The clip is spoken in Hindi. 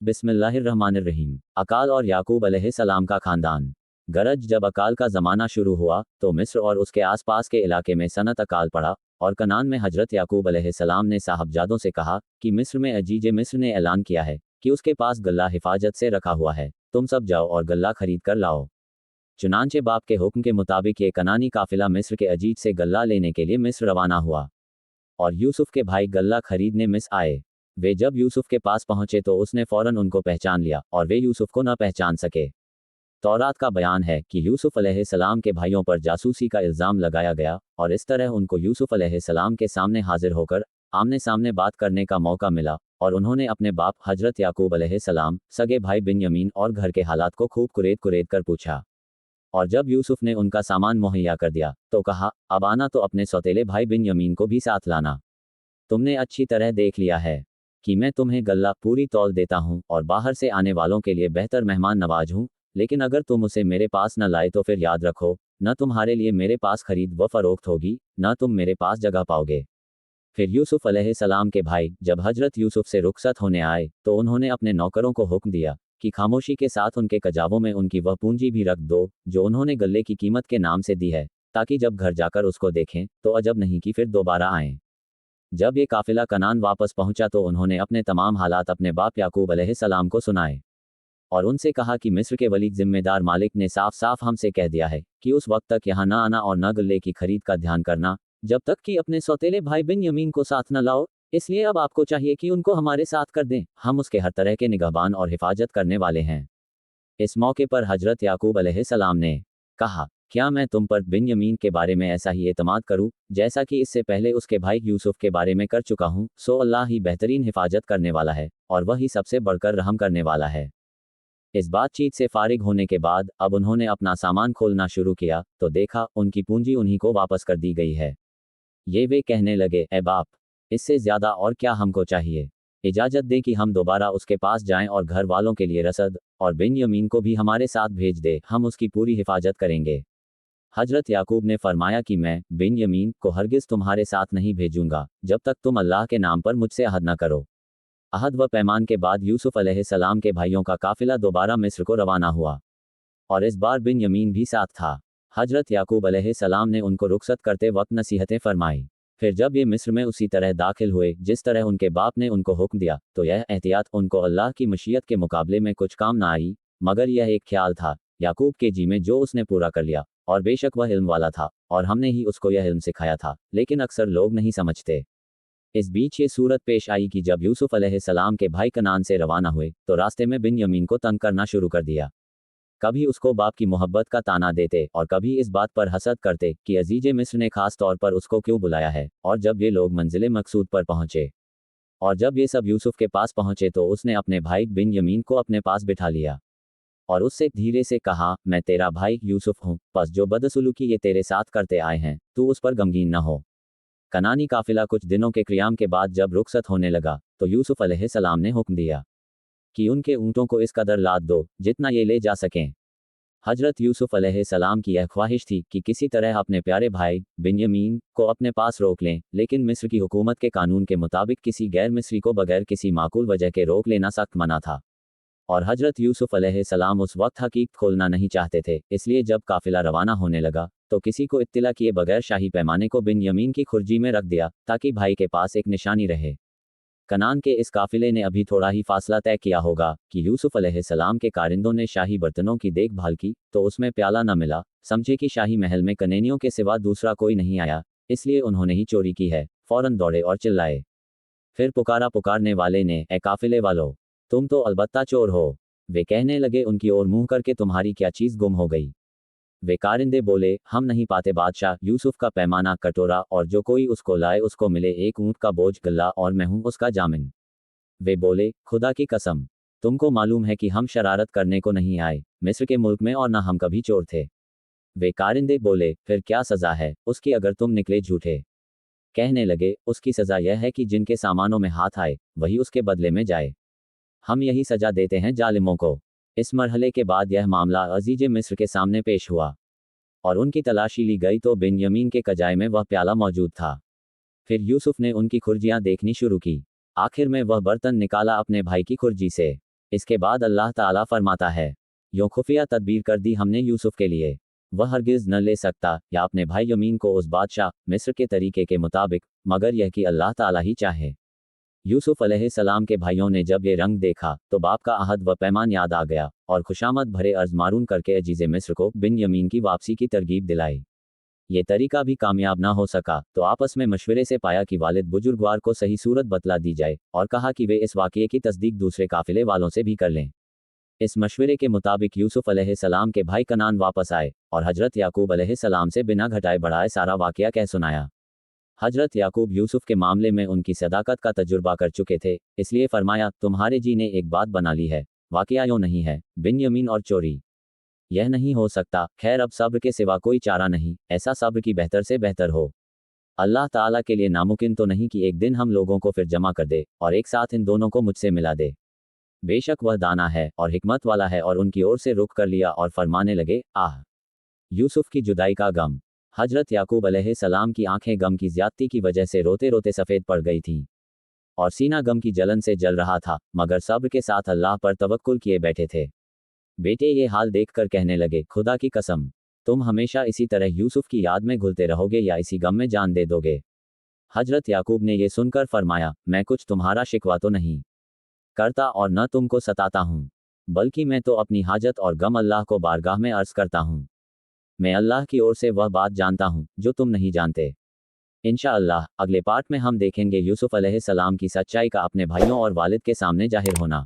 बिस्मिल्लाहिर्रहमानिर्रहीम। अकाल और याकूब अलैहिस्सलाम का खानदान। गरज जब अकाल का ज़माना शुरू हुआ तो मिस्र और उसके आसपास के इलाके में सनत अकाल पड़ा और कनान में हजरत याकूब अलैहिस्सलाम ने साहबजादों से कहा कि मिस्र में अजीजे मिस्र ने ऐलान किया है कि उसके पास गल्ला हिफाजत से रखा हुआ है, तुम सब जाओ और गल्ला खरीद कर लाओ। चुनांचे बाप के हुक्म के मुताबिक ये कनानी काफिला मिस्र के अजीज से गल्ला लेने के लिए मिस्र रवाना हुआ और यूसुफ के भाई गल्ला खरीदने मिस्र आए। वे जब यूसुफ के पास पहुंचे तो उसने फौरन उनको पहचान लिया और वे यूसुफ को न पहचान सके। तौरात का बयान है कि यूसुफ अलैहिस्सलाम के भाइयों पर जासूसी का इल्ज़ाम लगाया गया और इस तरह उनको यूसुफ अलैहिस्सलाम के सामने हाजिर होकर आमने सामने बात करने का मौका मिला और उन्होंने अपने बाप हजरत याकूब अलैहिस्सलाम, सगे भाई बिन्यामीन और घर के हालात को खूब कुरेद कुरेद कर पूछा। और जब यूसुफ ने उनका सामान मुहैया कर दिया तो कहा, अब आना तो अपने सौतेले भाई बिन्यामीन को भी साथ लाना। तुमने अच्छी तरह देख लिया है कि मैं तुम्हें गल्ला पूरी तौल देता हूँ और बाहर से आने वालों के लिए बेहतर मेहमान नवाज हूँ, लेकिन अगर तुम उसे मेरे पास न लाए तो फिर याद रखो, न तुम्हारे लिए मेरे पास खरीद व फरोख्त होगी, न तुम मेरे पास जगह पाओगे। फिर यूसुफ अलैहिस्सलाम के भाई जब हजरत यूसुफ से रुखसत होने आए तो उन्होंने अपने नौकरों को हुक्म दिया कि खामोशी के साथ उनके कजावों में उनकी वह पूंजी भी रख दो जो उन्होंने गल्ले की कीमत के नाम से दी है, ताकि जब घर जाकर उसको देखें तो अजब नहीं कि फिर दोबारा आएं। जब ये काफिला कनान वापस पहुंचा तो उन्होंने अपने तमाम हालात अपने बाप याकूब अलैहिस्सलाम को सुनाए और उनसे कहा कि मिस्र के वली जिम्मेदार मालिक ने साफ साफ हमसे कह दिया है कि उस वक्त तक यहाँ न आना और न गल्ले की खरीद का ध्यान करना जब तक कि अपने सौतेले भाई बिन्यामीन को साथ न लाओ, इसलिए अब आपको चाहिए कि उनको हमारे साथ कर दें, हम उसके हर तरह के निगहबान और हिफाजत करने वाले हैं। इस मौके पर हजरत याकूब अलैहिस्सलाम ने कहा, क्या मैं तुम पर बिन्यामीन के बारे में ऐसा ही एतमाद करूं जैसा कि इससे पहले उसके भाई यूसुफ के बारे में कर चुका हूं? सो अल्लाह ही बेहतरीन हिफाजत करने वाला है और वही सबसे बढ़कर रहम करने वाला है। इस बातचीत से फारिग होने के बाद अब उन्होंने अपना सामान खोलना शुरू किया तो देखा उनकी पूंजी उन्हीं को वापस कर दी गई है। ये वे कहने लगे, ए बाप, इससे ज्यादा और क्या हमको चाहिए, इजाजत दे कि हम दोबारा उसके पास जाएं और घर वालों के लिए रसद और बिन्यामीन को भी हमारे साथ भेज दे, हम उसकी पूरी हिफाजत करेंगे। हजरत याकूब ने फरमाया कि मैं बिन्यामीन को हरगिज तुम्हारे साथ नहीं भेजूंगा जब तक तुम अल्लाह के नाम पर मुझसे अहद न करो। अहद व पैमान के बाद यूसुफ अलैहिस्सलाम के भाइयों का काफिला दोबारा मिस्र को रवाना हुआ और इस बार बिन्यामीन भी साथ था। हजरत याकूब अलैहिस्सलाम ने उनको रुखसत करते वक्त नसीहतें फरमाई। फिर जब ये मिस्र में उसी तरह दाखिल हुए जिस तरह उनके बाप ने उनको हुक्म दिया तो यह एहतियात उनको अल्लाह की मशीयत के मुकाबले में कुछ काम ना आई, मगर यह एक ख्याल था याकूब के जी में जो उसने पूरा कर लिया, और बेशक वह इल्म वाला था और हमने ही उसको यह इल्म सिखाया था, लेकिन अक्सर लोग नहीं समझते। इस बीच ये सूरत पेश आई कि जब यूसुफ अलैहिस्सलाम के भाई कनान से रवाना हुए तो रास्ते में बिन्यामीन को तंग करना शुरू कर दिया। कभी उसको बाप की मोहब्बत का ताना देते और कभी इस बात पर हसद करते कि अजीजे मिस्र ने खास तौर पर उसको क्यों बुलाया है। और जब ये लोग मंजिले मकसूद पर पहुंचे और जब ये सब यूसुफ के पास पहुंचे तो उसने अपने भाई बिन्यामीन को अपने पास बिठा लिया और उससे धीरे से कहा, मैं तेरा भाई यूसुफ हूँ, बस जो बदसलूकी ये तेरे साथ करते आए हैं तू उस पर गमगीन न हो। कनानी काफिला कुछ दिनों के क़ियाम के बाद जब रुखसत होने लगा तो यूसुफ अलैहिस्सलाम ने हुक्म दिया कि उनके ऊँटों को इस कदर लाद दो जितना ये ले जा सकें। हजरत यूसुफ अलैहिस्सलाम की यह ख्वाहिश थी कि किसी तरह अपने प्यारे भाई बिन्यामीन को अपने पास रोक लें, लेकिन मिस्र की हुकूमत के कानून के मुताबिक किसी गैर मिस्री को बगैर किसी माकूल वजह के रोक लेना सख्त मना था और हजरत यूसुफ अलैहिस्सलाम उस वक्त हकीकत खोलना नहीं चाहते थे। इसलिए जब काफिला रवाना होने लगा तो किसी को इत्तिला किए बगैर शाही पैमाने को बिन्यामीन की खुर्जी में रख दिया ताकि भाई के पास एक निशानी रहे। कनान के इस काफिले ने अभी थोड़ा ही फासला तय किया होगा कि यूसुफ अलैहिस्सलाम के कारिंदों ने शाही बर्तनों की देखभाल की तो उसमें प्याला न मिला, समझे कि शाही महल में कनेनियों के सिवा दूसरा कोई नहीं आया, इसलिए उन्होंने ही चोरी की है। फौरन दौड़े और चिल्लाए। फिर पुकारने वाले ने, ए काफिले वालों, तुम तो अलबत्ता चोर हो। वे कहने लगे, उनकी ओर मुंह करके, तुम्हारी क्या चीज गुम हो गई? वे कारिंदे बोले, हम नहीं पाते बादशाह, यूसुफ का पैमाना, कटोरा और जो कोई उसको लाए उसको मिले एक ऊंट का बोझ गल्ला और मैं हूं उसका जामिन। वे बोले, खुदा की कसम, तुमको मालूम है कि हम शरारत करने को नहीं आए मिस्र के मुल्क में और न हम कभी चोर थे। वे कारिंदे बोले, फिर क्या सजा है उसकी अगर तुम निकले झूठे? कहने लगे, उसकी सजा यह है कि जिनके सामानों में हाथ आए वही उसके बदले में जाए। हम यही सजा देते हैं जालिमों को। इस मरहले के बाद यह मामला अजीजे मिस्र के सामने पेश हुआ और उनकी तलाशी ली गई तो बिन्यामीन के कजाए में वह प्याला मौजूद था। फिर यूसुफ ने उनकी खुर्जियां देखनी शुरू की। आखिर में वह बर्तन निकाला अपने भाई की खुर्जी से इसके बाद अल्लाह ताला फरमाता है, यूं खुफिया तदबीर कर दी हमने यूसुफ के लिए, वह हरगिज़ न ले सकता या अपने भाई यमीन को उस बादशाह मिस्र के तरीके के मुताबिक, मगर यह कि अल्लाह ताला ही चाहे। यूसुफ अलैहिस्सलाम के भाइयों ने जब ये रंग देखा तो बाप का अहद व पैमान याद आ गया और खुशामद भरे अर्ज मारून करके अजीज़े मिस्र को बिन यमीन की वापसी की तरगीब दिलाई। ये तरीका भी कामयाब ना हो सका तो आपस में मशवरे से पाया कि वालिद बुजुर्गवार को सही सूरत बतला दी जाए और कहा कि वे इस वाक़ये की तस्दीक दूसरे काफिले वालों से भी कर लें। इस मशवरे के मुताबिक यूसुफ अलैहिस्सलाम के भाई कनान वापस आए और हजरत याकूब अलैहिस्सलाम से बिना घटाए बढ़ाए सारा वाक़या कह सुनाया। हजरत याकूब यूसुफ के मामले में उनकी सदाकत का तजुर्बा कर चुके थे, इसलिए फरमाया, तुम्हारे जी ने एक बात बना ली है, वाक़या यूं नहीं है, बिन यमीन और चोरी यह नहीं हो सकता। खैर अब सब्र के सिवा कोई चारा नहीं, ऐसा सब्र की बेहतर से बेहतर हो। अल्लाह ताला के लिए नामुमकिन तो नहीं कि एक दिन हम लोगों को फिर जमा कर दे और एक साथ इन दोनों को मुझसे मिला दे। बेशक वह दाना है और हिकमत वाला है। और उनकी ओर से रुख कर लिया और फरमाने लगे, आह! यूसुफ की जुदाई का गम। हजरत याकूब अलैहिस्सलाम की आंखें गम की ज्यादती की वजह से रोते रोते सफ़ेद पड़ गई थीं और सीना गम की जलन से जल रहा था, मगर सब्र के साथ अल्लाह पर तवक्कुल किए बैठे थे। बेटे ये हाल देखकर कहने लगे, खुदा की कसम, तुम हमेशा इसी तरह यूसुफ की याद में घुलते रहोगे या इसी गम में जान दे दोगे? हजरत याकूब ने यह सुनकर फरमाया, मैं कुछ तुम्हारा शिकवा तो नहीं करता और न तुमको सताता हूँ, बल्कि मैं तो अपनी हाजत और गम अल्लाह को बारगाह में अर्ज करता हूँ। मैं अल्लाह की ओर से वह बात जानता हूँ जो तुम नहीं जानते। इंशाअल्लाह अगले पार्ट में हम देखेंगे यूसुफ अलैहिस्सलाम की सच्चाई का अपने भाइयों और वालिद के सामने जाहिर होना।